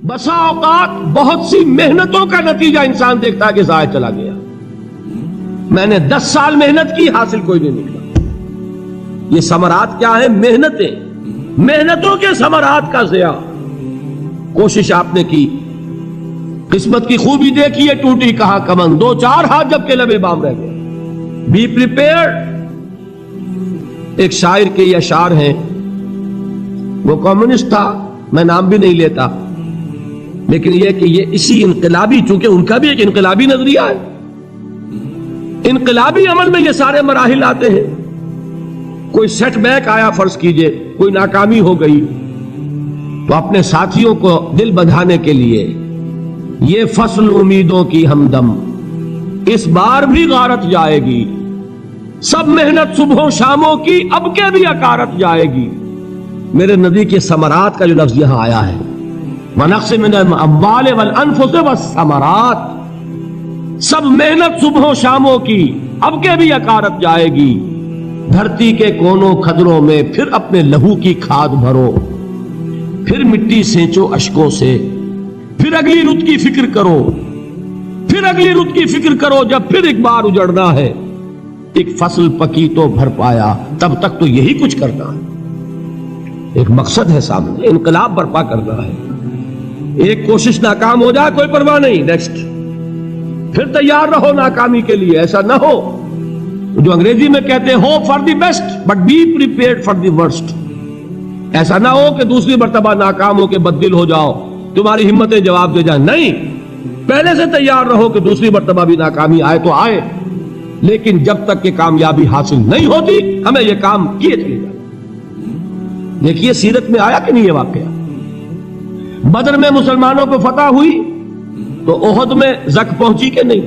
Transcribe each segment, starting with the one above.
بسا اوقات بہت سی محنتوں کا نتیجہ انسان دیکھتا ہے کہ ضائع چلا گیا. میں نے 10 سال محنت کی، حاصل کوئی نہیں نکلا. یہ ثمرات کیا ہیں؟ محنتیں، محنتوں کے ثمرات کا ضیاع. کوشش آپ نے کی، قسمت کی خوبی دیکھی ہے، ٹوٹی کہاں کمن، 2-4 ہاتھ جب کے لبے بام رہ گئے. Be prepared. ایک شاعر کے یہ اشعار ہیں، وہ کمیونسٹ تھا، میں نام بھی نہیں لیتا، لیکن یہ کہ یہ اسی انقلابی، چونکہ ان کا بھی ایک انقلابی نظریہ ہے، انقلابی عمل میں یہ سارے مراحل آتے ہیں. کوئی سیٹ بیک آیا، فرض کیجئے کوئی ناکامی ہو گئی، تو اپنے ساتھیوں کو دل بندھانے کے لیے یہ فصل امیدوں کی ہمدم اس بار بھی غارت جائے گی، سب محنت صبحوں شاموں کی اب کے بھی اکارت جائے گی. میرے نبی کے ثمرات کا جو لفظ یہاں آیا ہے، وَنَقْصٍ مِّنَ الْأَمْوَالِ وَالْأَنفُسِ وَالثَّمَرَاتِ، سب محنت صبحوں شاموں کی اب کے بھی اکارت جائے گی. دھرتی کے کونوں کھدروں میں پھر اپنے لہو کی کھاد بھرو، پھر مٹی سینچو اشکوں سے، پھر اگلی رت کی فکر کرو، پھر اگلی رت کی فکر کرو. جب پھر ایک بار اجڑنا ہے، ایک فصل پکی تو بھر پایا، تب تک تو یہی کچھ کرنا ہے. ایک مقصد ہے سامنے، انقلاب برپا کرنا ہے. ایک کوشش ناکام ہو جائے کوئی پرواہ نہیں، نیکسٹ. پھر تیار رہو ناکامی کے لیے. ایسا نہ ہو جو انگریزی میں کہتے ہیں hope for the best but be prepared for the worst. ایسا نہ ہو کہ دوسری مرتبہ ناکام ہو کے بددل ہو جاؤ، تمہاری ہمتیں جواب دے جائیں. نہیں، پہلے سے تیار رہو کہ دوسری مرتبہ بھی ناکامی آئے تو آئے، لیکن جب تک کہ کامیابی حاصل نہیں ہوتی ہمیں یہ کام کیے چلے جائیں. دیکھیے سیرت میں آیا کہ نہیں یہ واقعہ؟ بدر میں مسلمانوں کو فتح ہوئی تو احد میں زک پہنچی کہ نہیں؟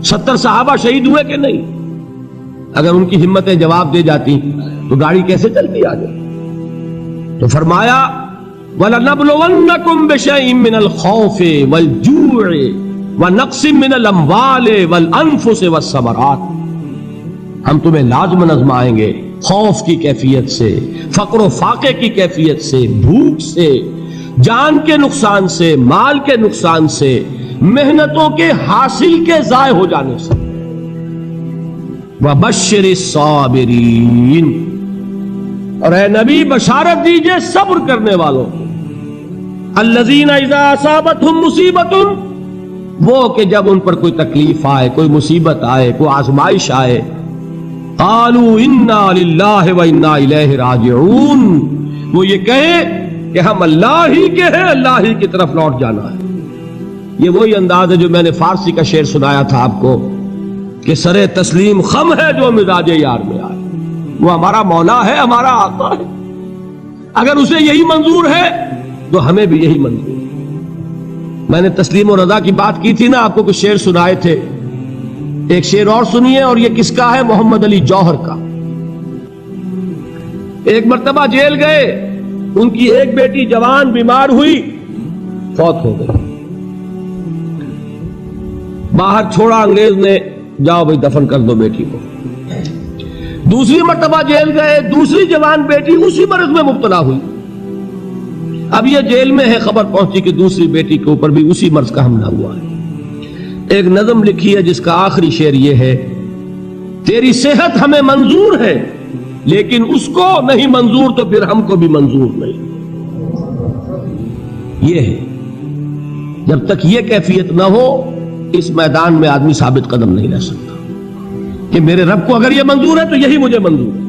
70 صحابہ شہید ہوئے کہ نہیں؟ اگر ان کی ہمتیں جواب دے جاتی تو گاڑی کیسے چلتی آگے؟ تو فرمایا وَلَنَبْلُوَنَّكُمْ بِشَيْءٍ مِّنَ الْخَوْفِ وَالْجُوعِ وَنَقْصٍ مِّنَ الْأَمْوَالِ وَالْأَنفُسِ وَالثَّمَرَاتِ. ہم تمہیں لازم آزمائیں گے، خوف کی کیفیت سے، فقر و فاقے کی کیفیت سے، بھوک سے، جان کے نقصان سے، مال کے نقصان سے، محنتوں کے حاصل کے ضائع ہو جانے سے. وَبَشِّرِ الصَّابِرِينَ، اور اے نبی بشارت دیجئے صبر کرنے والوں کو. الَّذِينَ إِذَا أَصَابَتْهُمْ مُصِيبَةٌ، وہ کہ جب ان پر کوئی تکلیف آئے، کوئی مصیبت آئے، کوئی آزمائش آئے، قالوا انا للہ وانا الیہ راجعون، وہ یہ کہیں کہ ہم اللہ ہی کے ہیں، اللہ ہی کی طرف لوٹ جانا ہے. یہ وہی انداز ہے جو میں نے فارسی کا شعر سنایا تھا آپ کو کہ سرے تسلیم خم ہے جو مزاج یار میں آئے. وہ ہمارا مولا ہے، ہمارا آقا ہے، اگر اسے یہی منظور ہے تو ہمیں بھی یہی منظور ہے. میں نے تسلیم و رضا کی بات کی تھی نا، آپ کو کچھ شعر سنائے تھے. ایک شعر اور سنیے، اور یہ کس کا ہے؟ محمد علی جوہر کا. ایک مرتبہ جیل گئے، ان کی ایک بیٹی جوان بیمار ہوئی، فوت ہو گئی. باہر چھوڑا انگریز نے، جاؤ بھائی دفن کر دو بیٹی کو. دوسری مرتبہ جیل گئے، دوسری جوان بیٹی اسی مرض میں مبتلا ہوئی. اب یہ جیل میں ہے، خبر پہنچی کہ دوسری بیٹی کے اوپر بھی اسی مرض کا حملہ ہوا ہے. ایک نظم لکھی ہے جس کا آخری شعر یہ ہے، تیری صحت ہمیں منظور ہے لیکن اس کو نہیں منظور تو پھر ہم کو بھی منظور نہیں. یہ ہے، جب تک یہ کیفیت نہ ہو اس میدان میں آدمی ثابت قدم نہیں رہ سکتا کہ میرے رب کو اگر یہ منظور ہے تو یہی مجھے منظور ہے،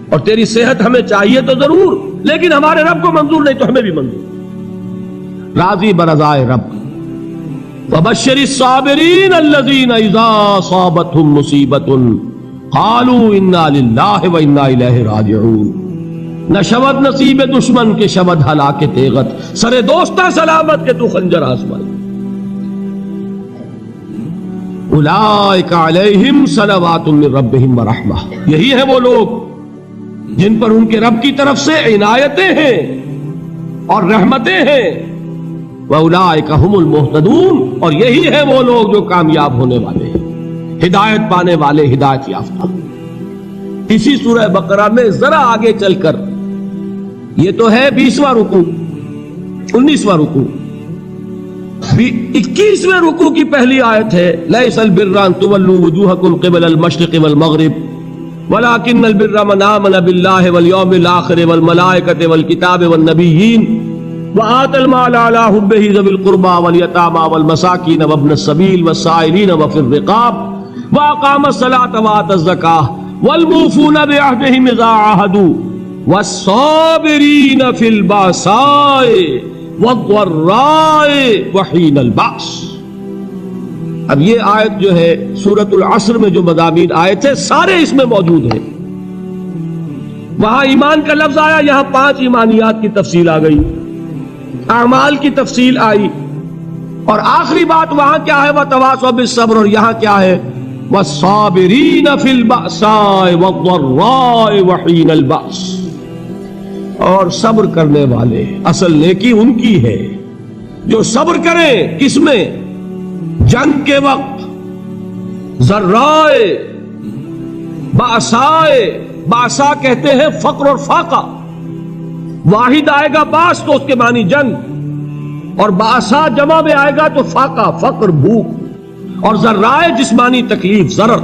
اور تیری صحت ہمیں چاہیے تو ضرور، لیکن ہمارے رب کو منظور نہیں تو ہمیں بھی منظور. راضی برضائے رب. وَبَشِّرِ الصَّابِرِينَ الَّذِينَ إِذَا أَصَابَتْهُمْ مُصِيبَةٌ قَالُوا إِنَّا لِلَّهِ وَإِنَّا إِلَيْهِ رَاجِعُونَ. نہ شود نصیب دشمن کے شود ہلاک تیغت، سر دوستہ سلامت کے تو خنجر آزمائی. اولئک علیہم صلوات من ربہم ورحمہ، یہی ہے وہ لوگ جن پر ان کے رب کی طرف سے عنایتیں ہیں اور رحمتیں ہیں. وَأُولَٰئِكَ هُمُ الْمُهْتَدُونَ، اور یہی ہے وہ لوگ جو کامیاب ہونے والے ہیں، ہدایت پانے والے، ہدایت یافتہ. اسی سورہ بقرہ میں ذرا آگے چل کر، یہ تو ہے 20واں رکوع، 19واں رکوع. 21ویں رکوع کی پہلی آیت ہے لیس البر ان تولوا وجوہکم قبل المشرق والمغرب ولكن البر من آمن بالله واليوم الآخر والملائكة والكتاب والنبيين وآتى المال على حبه ذوي القربى واليتامى والمساكين وابن السبيل والسائلين وفي الرقاب وأقام الصلاة وآتى الزكاة والموفون بعهدهم إذا عاهدوا والصابرين في البأساء والضراء وحين البأس. اب یہ آیت جو ہے سورۃ العصر میں جو مضامین آئے تھے سارے اس میں موجود ہیں. وہاں ایمان کا لفظ آیا، یہاں 5 ایمانیات کی تفصیل آ گئی، اعمال کی تفصیل آئی، اور آخری بات وہاں کیا ہے وَتَوَاصَوْا بِالصَّبْرِ، اور یہاں کیا ہے وَالصَّابِرِينَ فِي الْبَأْسَاءِ وَالضَّرَّاءِ وَحِينَ الْبَأْسِ، اور صبر کرنے والے. اصل نیکی ان کی ہے جو صبر کریں. کس میں؟ جنگ کے وقت. ذرائے، باسائے، باسا کہتے ہیں فقر اور فاقہ. واحد آئے گا باس تو اس کے معنی جنگ، اور باسا جمع میں آئے گا تو فاقہ فقر بھوک. اور ذرائے جسمانی تکلیف، ضرر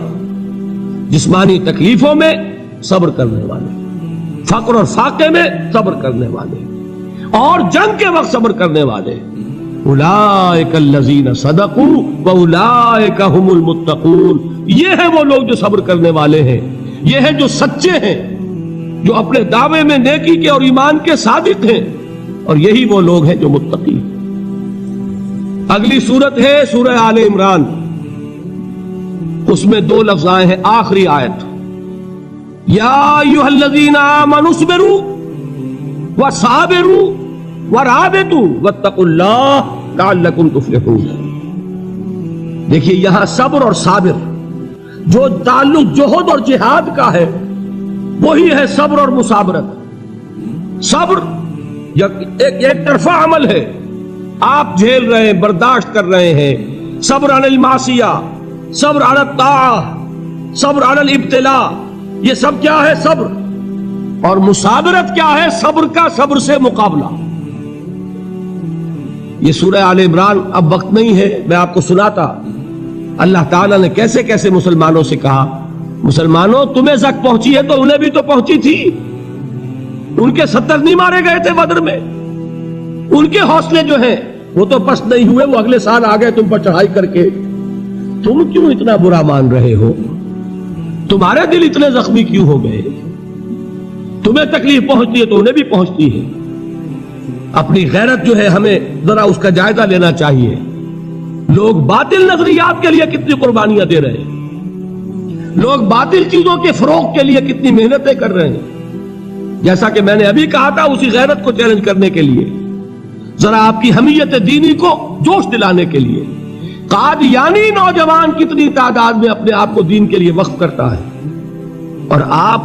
جسمانی تکلیفوں میں صبر کرنے والے، فقر اور فاقے میں صبر کرنے والے، اور جنگ کے وقت صبر کرنے والے. اولئک الذین صدقوا واولئک هم المتقون، یہ ہیں وہ لوگ جو صبر کرنے والے ہیں، یہ ہیں جو سچے ہیں، جو اپنے دعوے میں نیکی کے اور ایمان کے صادق ہیں، اور یہی وہ لوگ ہیں جو متقی. اگلی سورت ہے سورہ آل عمران، اس میں 2 لفظ آئے ہیں آخری آیت، یا ایھا الذین آمنوا اصبروا وصابروا ورابطوا واتقوا اللہ لعلکم تفلحون. دیکھیے یہاں صبر اور صابر جو تعلق جہد اور جہاد کا ہے وہی ہے صبر اور مصابرت. صبر ایک طرفہ عمل ہے، آپ جھیل رہے ہیں، برداشت کر رہے ہیں. صبر علی المعصیہ، صبر علی الطاعہ، صبر علی الابتلاء، یہ سب کیا ہے؟ صبر. اور مصابرت کیا ہے؟ صبر کا صبر سے مقابلہ. یہ سورہ آل عمران اب وقت نہیں ہے، میں آپ کو سناتا اللہ تعالیٰ نے کیسے کیسے مسلمانوں سے کہا. مسلمانوں تمہیں زک پہنچی ہے تو انہیں بھی تو پہنچی تھی. ان کے 70 نہیں مارے گئے تھے بدر میں؟ ان کے حوصلے جو ہیں وہ تو پست نہیں ہوئے، وہ اگلے سال آ گئے تم پر چڑھائی کر کے. تم کیوں اتنا برا مان رہے ہو؟ تمہارے دل اتنے زخمی کیوں ہو گئے؟ تمہیں تکلیف پہنچتی ہے تو انہیں بھی پہنچتی ہے. اپنی غیرت جو ہے ہمیں ذرا اس کا جائزہ لینا چاہیے. لوگ باطل نظریات کے لیے کتنی قربانیاں دے رہے ہیں، لوگ باطل چیزوں کے فروغ کے لیے کتنی محنتیں کر رہے ہیں. جیسا کہ میں نے ابھی کہا تھا، اسی غیرت کو چیلنج کرنے کے لیے، ذرا آپ کی حمیت دینی کو جوش دلانے کے لیے، قادیانی نوجوان کتنی تعداد میں اپنے آپ کو دین کے لیے وقف کرتا ہے، اور آپ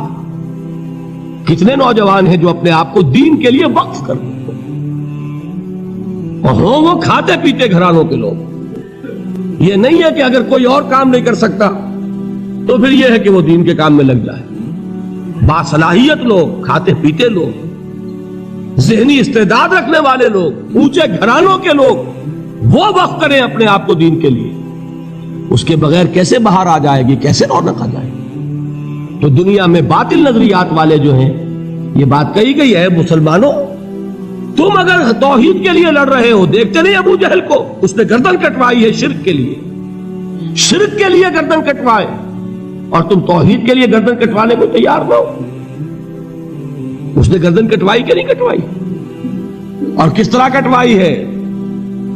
کتنے نوجوان ہیں جو اپنے آپ کو دین کے لیے وقف کرتے ہیں، اور وہ کھاتے پیتے گھرانوں کے لوگ. یہ نہیں ہے کہ اگر کوئی اور کام نہیں کر سکتا تو پھر یہ ہے کہ وہ دین کے کام میں لگ جائے. باصلاحیت لوگ، کھاتے پیتے لوگ، ذہنی استعداد رکھنے والے لوگ، اونچے گھرانوں کے لوگ، وہ وقف کریں اپنے آپ کو دین کے لیے. اس کے بغیر کیسے باہر آ جائے گی، کیسے رونق آ جائے گی؟ تو دنیا میں باطل نظریات والے جو ہیں، یہ بات کہی گئی ہے، مسلمانوں تم اگر توحید کے لیے لڑ رہے ہو، دیکھتے نہیں ابو جہل کو، اس نے گردن کٹوائی ہے شرک کے لیے، شرک کے لیے گردن کٹوائے، اور تم توحید کے لیے گردن کٹوانے کو تیار نہ ہو. اس نے گردن کٹوائی کہ نہیں کٹوائی؟ اور کس طرح کٹوائی ہے؟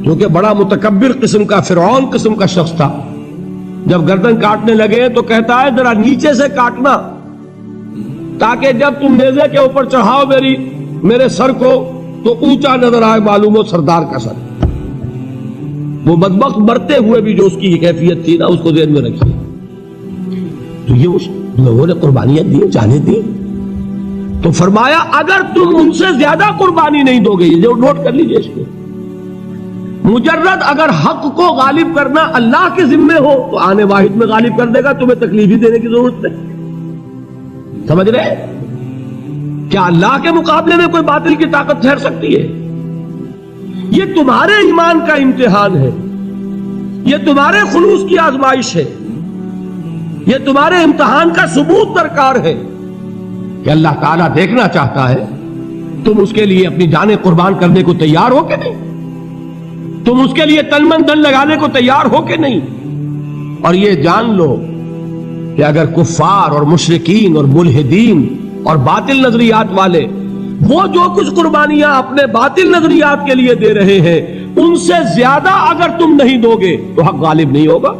کیونکہ بڑا متکبر قسم کا، فرعون قسم کا شخص تھا. جب گردن کاٹنے لگے تو کہتا ہے ذرا نیچے سے کاٹنا، تاکہ جب تم نیزے کے اوپر چڑھاؤ میرے سر کو تو اونچا نظر آئے، معلوم ہو سردار کا سر. وہ بدبخت مرتے ہوئے بھی جو اس کی کیفیت تھی نا، اس کو ذہن میں رکھیے. تو یہ اس لوگوں نے قربانیاں دی، جانیں دی. تو فرمایا اگر تم ان سے زیادہ قربانی نہیں دو گے، یہ جو نوٹ کر لیجئے اس کو، مجرد اگر حق کو غالب کرنا اللہ کے ذمے ہو تو آنے واحد میں غالب کر دے گا، تمہیں تکلیف ہی دینے کی ضرورت نہیں. سمجھ رہے؟ کیا اللہ کے مقابلے میں کوئی باطل کی طاقت ٹھہر سکتی ہے؟ یہ تمہارے ایمان کا امتحان ہے، یہ تمہارے خلوص کی آزمائش ہے، یہ تمہارے امتحان کا ثبوت درکار ہے کہ اللہ تعالیٰ دیکھنا چاہتا ہے تم اس کے لیے اپنی جانیں قربان کرنے کو تیار ہو کہ نہیں، تم اس کے لیے تن من دن لگانے کو تیار ہو کہ نہیں۔ اور یہ جان لو کہ اگر کفار اور مشرکین اور ملحدین اور باطل نظریات والے وہ جو کچھ قربانیاں اپنے باطل نظریات کے لیے دے رہے ہیں ان سے زیادہ اگر تم نہیں دو گے تو حق غالب نہیں ہوگا۔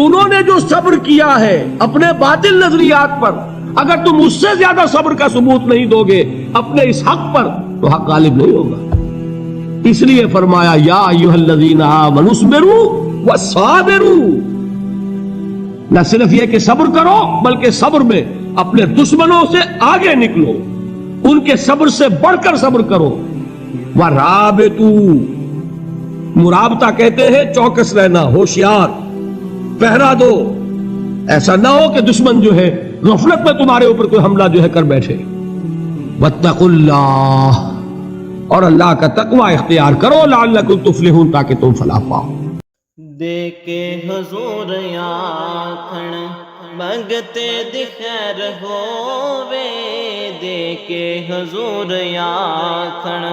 انہوں نے جو صبر کیا ہے اپنے باطل نظریات پر، اگر تم اس سے زیادہ صبر کا ثبوت نہیں دو گے اپنے اس حق پر تو حق غالب نہیں ہوگا۔ اس لیے فرمایا یا ایھا الذین آمنوا اصبروا وصابروا، نہ صرف یہ کہ صبر کرو بلکہ صبر میں اپنے دشمنوں سے آگے نکلو، ان کے صبر سے بڑھ کر صبر کرو۔ وَرَابِطُوا، مرابطہ کہتے ہیں چوکس رہنا، ہوشیار، پہرا دو، ایسا نہ ہو کہ دشمن جو ہے غفلت میں تمہارے اوپر کوئی حملہ جو ہے کر بیٹھے۔ وَاتَّقُوا اللَّهَ، اور اللہ کا تقوی اختیار کرو، لعلکم تفلحون، تاکہ تم فلاح پاؤ۔ دے کے حضور آکھن منگتے دی خیر ہووے، دے کے حضور آکھن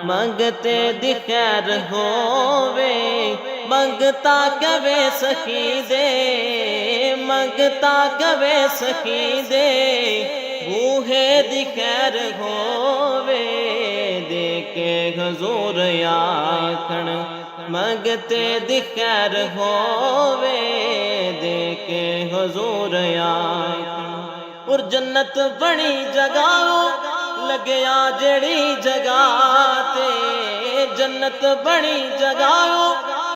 منگتے دی خیر ہووے، منگتا کبے سخی دے، منگتا کبے سخی دے، بوہے دی خیر ہووے، دے کے حضور آکھن منگتے دی خیر ہووے، دے کے حضور آکھن۔ اور جنت بڑی جگہ لگیا جڑی جگہ تے، جنت بڑی جگہ